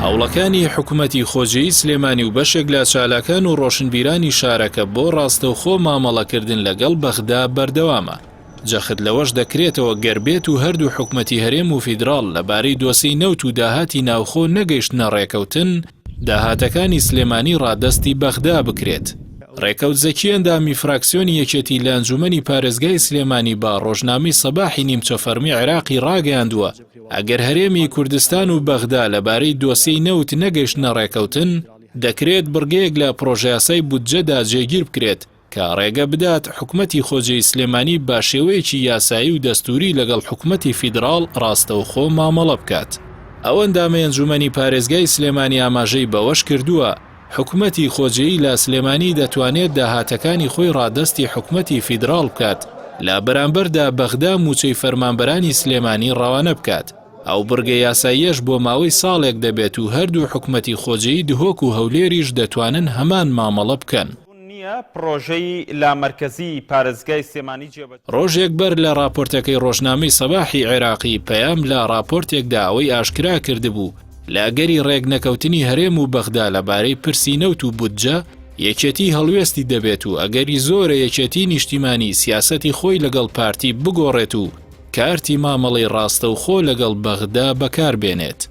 هەوڵەکانی حکوومەتی خۆجێی سلێمانی و بەشێک لە چالاکان و ڕۆشنبیرانی شارەکە بۆ ڕاستەوخۆ مامەڵەکردن لەگەڵ بەغدا بەردەوامە. جەخت لەوەش دەکرێتەوە گەربێت و هەردوو حکوومەتی هەرێم و فیدراڵ لەبارەی دۆسەی نەوت و داهاتی ناوخۆ نەگەیشتنە ڕێکەوتن، داهاتەکانی سلێمانی ڕادەستی بەغدا بکرێت. ڕێکەوت زەکی ئەندامی فراکسیۆنی یەکێتی لە ئەنجومەنی پارێزگای سلێمانی با ڕۆژنامەی سەباحی نیمچە فەرمی عێراقی ڕاگەیاندووە ئەگەر هەرێمی کوردستان و بەغدا لەبارەی دۆسەی نەوت نەگەیشتنە ڕێکەوتن، دەکرێت بڕگەیەک لە پرۆژەیاسای بودجەدا جێگیر بکرێت کە ڕێگە بدات حکوومەتی خۆجێی سلێمانی با شێوەیەکی یاسایی و دەستوری لەگەڵ حکوومەتی فیدراڵ ڕاستەوخۆ مامەڵە بکات. ئەو ئەندامەی ئەنجومەنی پارێزگای سلێمانی ئاماژەی بەوەش کردووە حکوومەتی خۆجێی لە سلێمانی دەتوانێت داهاتەکانی خۆی ڕادەستی حکوومەتی فیدراڵ بکات، لە بەرامبەردا بەغدا موچەی فەرمانبەرانی سلێمانی ڕەوانە بکات. ئەو بڕگە یاساییەش بۆ ماوەی ساڵێک دەبێت و هەردوو حکوومەتی خۆجێی دهۆک و هەولێریش دەتوانن هەمان مامەڵە بکەن. پرۆژەی لامەرکەزی پارێزگای سلێمانی ڕۆژێک بەر لە راپۆرتەکەی ڕۆژنامەی سەباحی عێراقی پەیام لە راپۆرتێکدا ئەوەی ئاشکرا کردبوو لەگەری ڕێگنەکەوتنی هەرێم و بەغدا لەبارەی پرسی نەوت و بودجە یەکێتی هەڵوێستی دەبێت و ئەگەری زۆرە یەکێتی نیشتیمانی سیاسەتی خۆی لەگەڵ پارتی بگۆڕێت و کارتی مامەڵەی ڕاستەوخۆ لەگەڵ بەغدا بەکاربێنێت.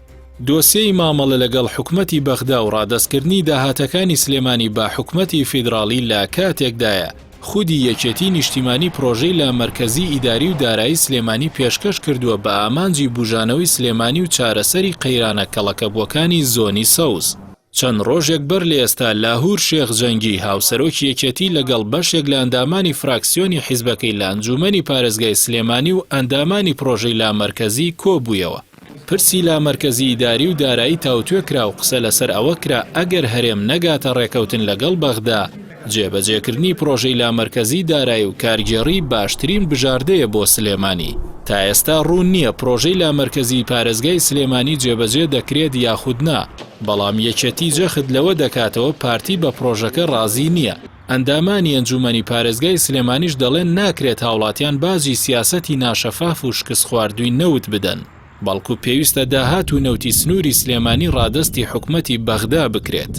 دۆسیەی مامەڵە لەگەڵ حکوومەتی بەغدا و ڕادەستکردنی داهاتەکانی سلێمانی با حکوومەتی فیدراڵی لە کاتێکدایە خودی یەکێتی نیشتیمانی پرۆژەی لە مەرکەزی ئیداری و دارایی سلێمانی پێشکەش کردووە بە ئامانجی بوژانەوەی سلێمانی و چارەسەری قەیرانە کەڵەکەبووەکانی زۆنی سەوز. چەند ڕۆژێک بەر لە ئێستا لاهور شێخ جەنگی هاوسەرۆکی یەکێتی لەگەڵ بەشێک لە ئەندامانی فراکسیۆنی حیزبەکەی لە ئەنجومەنی پارێزگای سلێمانی و ئەندامانی پرۆژەی لامەرکەزی کۆبوویەوە. پرسی لامەرکەزی ئیداری و دارایی تاوتوێ کرا و قسە لەسەر ئەوە کرا ئەگەر هەرێم نەگاتە ڕێکەوتن لەگەڵ بەغدا، جێبەجێکردنی پرۆژەی لامەرکەزی دارایی و کارگێڕی باشترین بژاردەیە بۆ سلێمانی. تا ئێستا ڕوون نییە پرۆژەی لامەرکەزی پارێزگای سلێمانی جێبەجێ دەکرێت یاخودنا، بەڵام یەکێتی جەخت لەوە دەکاتەوە پارتی بە پرۆژەکە ڕازی نییە. ئەندامانی ئەنجومەنی پارێزگای سلێمانیش دەڵێن ناکرێت هاوڵاتیان بازی سیاسەتی ناشەفاف و شکست خواردووی نەوت بدەن، بەڵکو پێویستە داهات و نەوتی سنووری سلێمانی ڕادەستی حکوومەتی بەغدا بکرێت.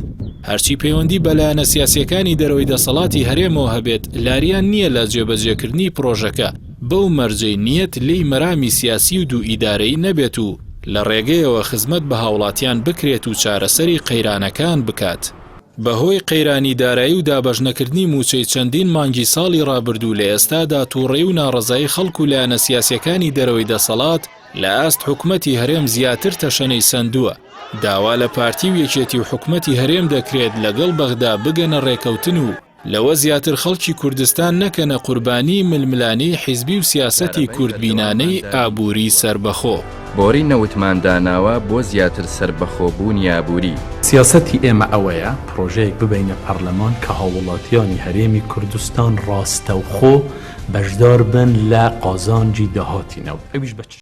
هەرچی پەیوەندی بەلایەنە سیاسیەکانی دەرەوەی دەسەڵاتی هەرێمەوە هەبێت، لاریان نییە لە جێبەجێکردنی پرۆژەکە بەو مەرجەی نیەت لی مەرامی سیاسی و دوو ئیدارەی نەبێت و لە ڕێگەیەوە خزمەت بە هاوڵاتیان بکرێت و چارەسەری قەیرانەکان بکات. بەهۆی قەیرانی دارایی و دابەژنەکردنی موچەی چەندین مانگی ساڵی ڕابردوو لە ئێستادا تووڕێی و ناڕەزایی خەڵک و لایەنە سیاسیەکانی دەرەوەی دەسەڵات لە ئاست حکوومەتی هەرێم زیاتر تەشەنەی سندووە. داوا لە پارتی و یەکێتی و حکوومەتی هەرێم دەکرێت لەگەڵ بەغدا بگەنە ڕێکەوتن و لەوە زیاتر خەڵکی کوردستان نەکەنە قوربانی ململانی حیزبی و سیاسەتی کوردبینانەی ئابووری سربەخۆ. بۆری نەوتمانداناوە بۆ زیاتر سربەخۆبوونی ئابووری. سیاسەتی ئێمە ئەوەیە پرۆژەیەک ببینە پەرلەمان کە هاوڵاتیانی هەرێمی کوردستان ڕاستەوخۆ بەشدار بن لە قازانجی داهاتینەوە.